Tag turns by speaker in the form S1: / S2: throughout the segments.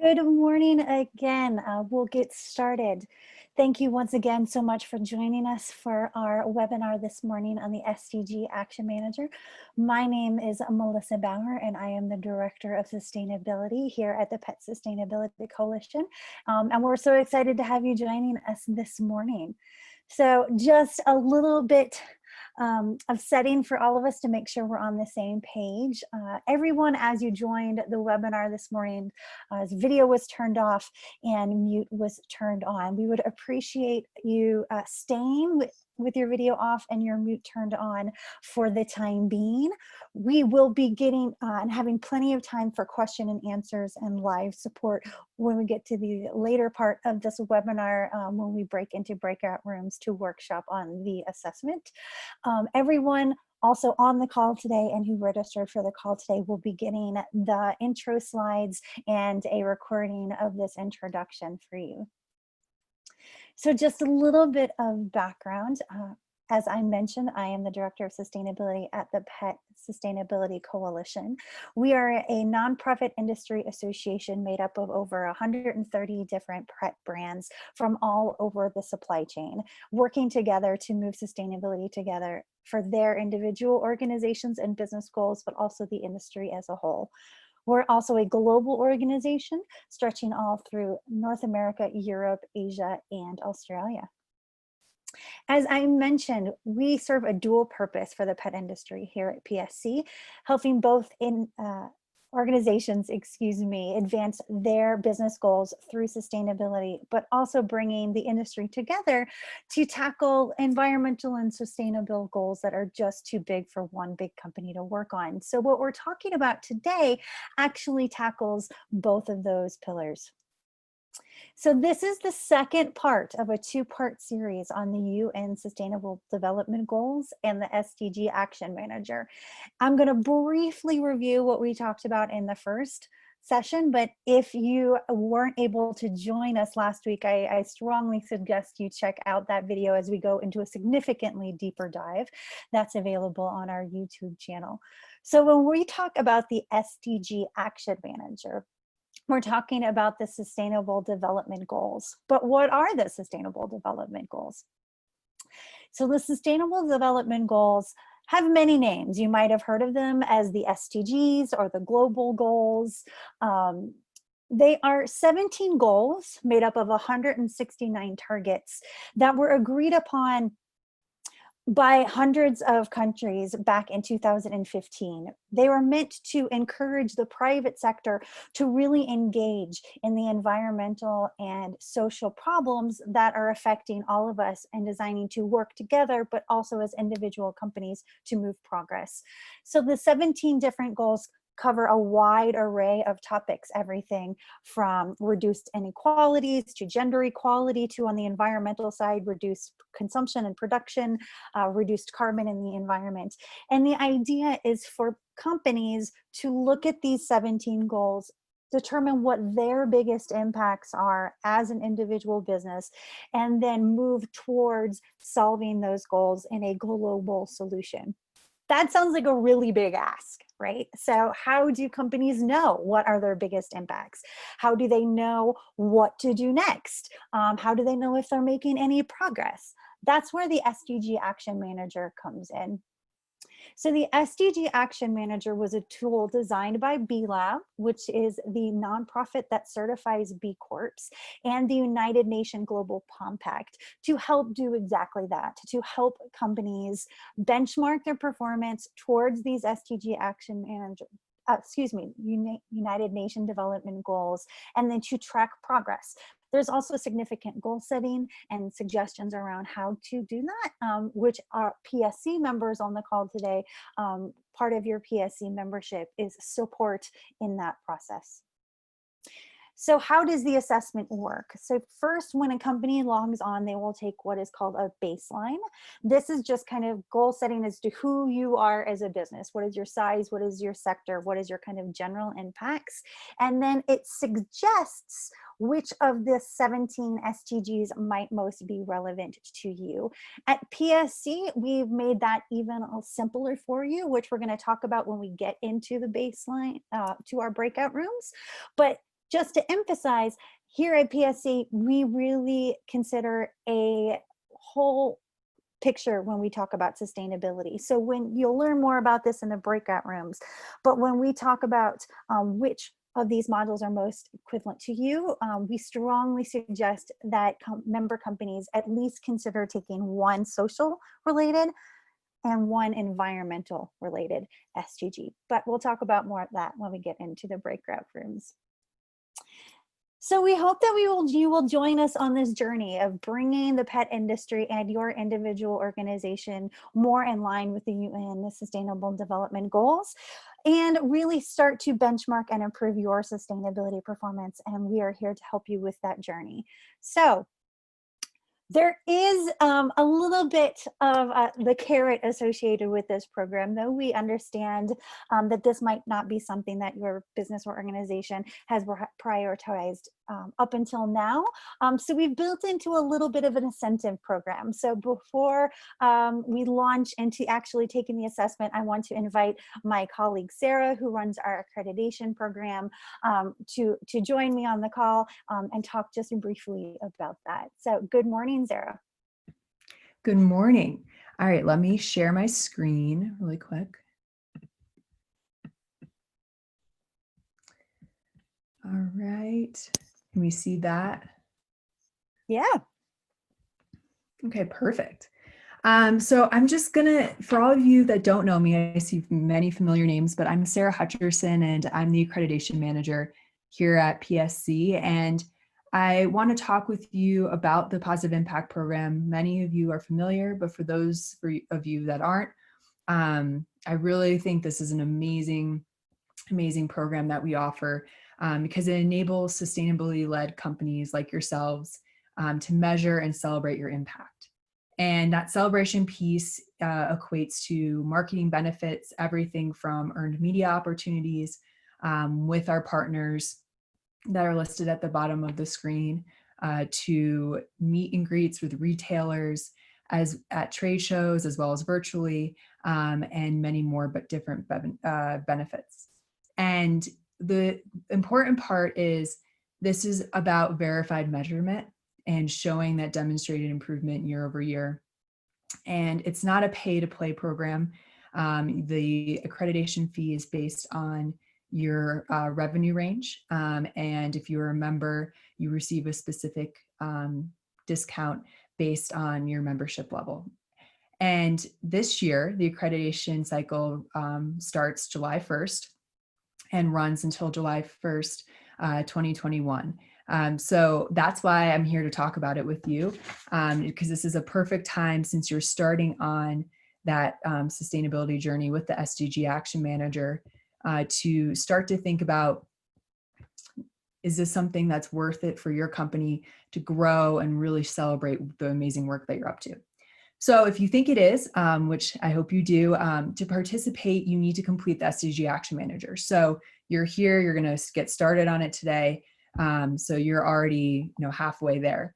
S1: Good morning again. We'll get started. Thank you once again so much for joining us for our webinar this morning on the SDG Action Manager. My name is Melissa Bauer and I am the Director of Sustainability here at the Pet Sustainability Coalition. And we're so excited to have you joining us this morning. So just a little bit of setting for all of us to make sure we're on the same page. Everyone, as you joined the webinar this morning, video was turned off and mute was turned on. We would appreciate you staying with your video off and your mute turned on for the time being. We will be getting and having plenty of time for question and answers and live support when we get to the later part of this webinar, when we break into breakout rooms to workshop on the assessment. Everyone also on the call today and who registered for the call today will be getting the intro slides and a recording of this introduction for you. So just a little bit of background. As I mentioned, I am the Director of Sustainability at the Pet Sustainability Coalition. We are a nonprofit industry association made up of over 130 different pet brands from all over the supply chain, working together to move sustainability together for their individual organizations and business goals, but also the industry as a whole. We're also a global organization stretching all through North America, Europe, Asia, and Australia. As I mentioned, we serve a dual purpose for the pet industry here at PSC, helping both organizations, advance their business goals through sustainability, but also bringing the industry together to tackle environmental and sustainable goals that are just too big for one big company to work on. So what we're talking about today actually tackles both of those pillars. So this is the second part of a two-part series on the UN Sustainable Development Goals and the SDG Action Manager. I'm going to briefly review what we talked about in the first session, but if you weren't able to join us last week, I strongly suggest you check out that video as we go into a significantly deeper dive that's available on our YouTube channel. So when we talk about the SDG Action Manager, we're talking about the Sustainable Development Goals. But what are the Sustainable Development Goals? So the Sustainable Development Goals have many names. You might have heard of them as the SDGs or the Global Goals. They are 17 goals made up of 169 targets that were agreed upon by hundreds of countries back in 2015. They were meant to encourage the private sector to really engage in the environmental and social problems that are affecting all of us and designing to work together, but also as individual companies to move progress. So the 17 different goals cover a wide array of topics, everything from reduced inequalities to gender equality to, on the environmental side, reduced consumption and production, reduced carbon in the environment. And the idea is for companies to look at these 17 goals, determine what their biggest impacts are as an individual business, and then move towards solving those goals in a global solution. That sounds like a really big ask, right? So how do companies know what are their biggest impacts? How do they know what to do next? How do they know if they're making any progress? That's where the SDG Action Manager comes in. So the SDG Action Manager was a tool designed by B-Lab, which is the nonprofit that certifies B Corps, and the United Nations Global Compact to help do exactly that, to help companies benchmark their performance towards these SDG Action Manager, United Nations Development Goals, and then to track progress. There's also significant goal setting and suggestions around how to do that, which our PSC members on the call today, part of your PSC membership is support in that process. So how does the assessment work? So first, when a company logs on, they will take what is called a baseline. This is just kind of goal setting as to who you are as a business. What is your size? What is your sector? What is your kind of general impacts? And then it suggests which of the 17 SDGs might most be relevant to you. At PSC, we've made that even simpler for you, which we're going to talk about when we get into the baseline, to our breakout rooms. But just to emphasize, here at PSC, we really consider a whole picture when we talk about sustainability. So when you'll learn more about this in the breakout rooms, but when we talk about which of these modules are most equivalent to you, we strongly suggest that member companies at least consider taking one social related and one environmental related SDG. But we'll talk about more of that when we get into the breakout rooms. So we hope that you will join us on this journey of bringing the pet industry and your individual organization more in line with the UN Sustainable Development Goals, and really start to benchmark and improve your sustainability performance. And we are here to help you with that journey. So there is a little bit of the carrot associated with this program, though we understand that this might not be something that your business or organization has prioritized up until now. So we've built into a little bit of an incentive program. So before we launch into actually taking the assessment, I want to invite my colleague Sarah, who runs our accreditation program, to join me on the call and talk just briefly about that. So good morning, Sarah.
S2: Good morning. All right, let me share my screen really quick. All right, can we see that?
S1: Yeah.
S2: Okay, perfect. So I'm just gonna, for all of you that don't know me, I see many familiar names, but I'm Sarah Hutcherson and I'm the Accreditation Manager here at PSC. And I want to talk with you about the Positive Impact Program. Many of you are familiar, but for those of you that aren't, I really think this is an amazing program that we offer because it enables sustainability-led companies like yourselves to measure and celebrate your impact. And that celebration piece equates to marketing benefits, everything from earned media opportunities with our partners that are listed at the bottom of the screen, to meet and greets with retailers as at trade shows as well as virtually, and many more but different benefits. And the important part is this is about verified measurement and showing that demonstrated improvement year over year. And it's not a pay to play program. The accreditation fee is based on your revenue range. And if you're a member, you receive a specific discount based on your membership level. And this year, the accreditation cycle starts July 1st and runs until July 1st, 2021. So that's why I'm here to talk about it with you, because this is a perfect time since you're starting on that sustainability journey with the SDG Action Manager to start to think about, is this something that's worth it for your company to grow and really celebrate the amazing work that you're up to? So if you think it is, which I hope you do, to participate, you need to complete the SDG Action Manager. So you're here, you're going to get started on it today. So you're already, halfway there.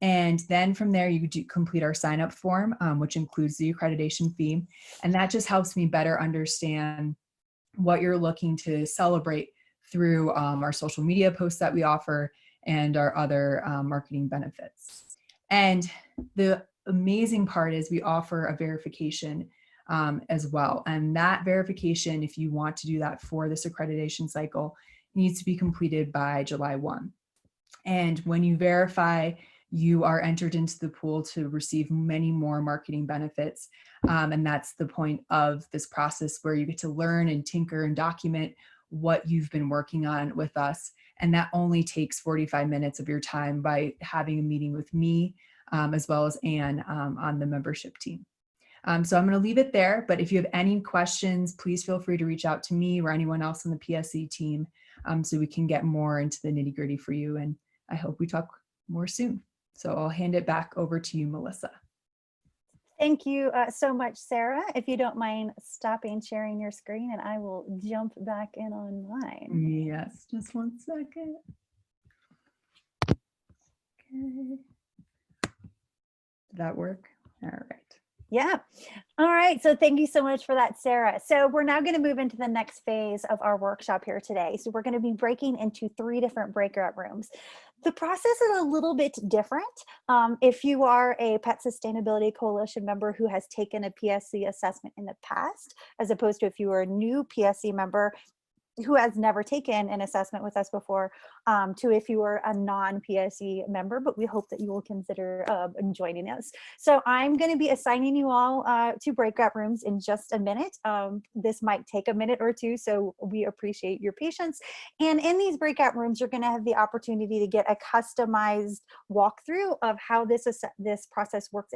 S2: And then from there, you do complete our sign up form, which includes the accreditation fee. And that just helps me better understand what you're looking to celebrate through our social media posts that we offer and our other marketing benefits. And the amazing part is we offer a verification as well. And that verification, if you want to do that for this accreditation cycle, needs to be completed by July 1. And when you verify, you are entered into the pool to receive many more marketing benefits. And that's the point of this process, where you get to learn and tinker and document what you've been working on with us. And that only takes 45 minutes of your time by having a meeting with me, as well as Anne on the membership team. So I'm going to leave it there, but if you have any questions, please feel free to reach out to me or anyone else on the PSC team, so we can get more into the nitty gritty for you. And I hope we talk more soon. So I'll hand it back over to you, Melissa.
S1: Thank you so much, Sarah. If you don't mind stopping sharing your screen, and I will jump back in on mine.
S2: Yes, just one second. Okay. Did that work? All right.
S1: Yeah. All right. So thank you so much for that, Sarah. So we're now going to move into the next phase of our workshop here today. So we're going to be breaking into 3 different breakout rooms. The process is a little bit different. If you are a Pet Sustainability Coalition member who has taken a PSC assessment in the past, as opposed to if you are a new PSC member who has never taken an assessment with us before, to if you are a non-PSE member, but we hope that you will consider joining us. So I'm going to be assigning you all to breakout rooms in just a minute. This might take a minute or two, so we appreciate your patience. And in these breakout rooms, you're going to have the opportunity to get a customized walkthrough of how this process works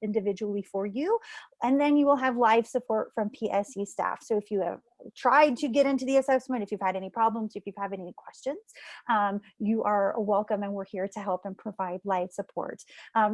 S1: individually for you. And then you will have live support from PSE staff. So if you have tried to get into the assessment, if you've had any problems, if you've had any questions, you are welcome, and we're here to help and provide live support.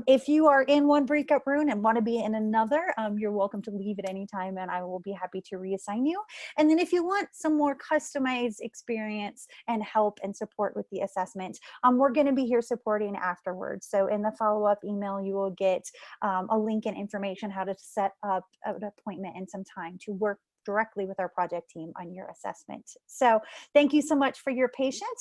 S1: If you are in one breakout room and want to be in another, you're welcome to leave at any time, and I will be happy to reassign you. And then if you want some more customized experience and help and support with the assessment, we're going to be here supporting afterwards. So in the follow-up email, you will get a link and information how to set up an appointment and some time to work directly with our project team on your assessment. So thank you so much for your patience.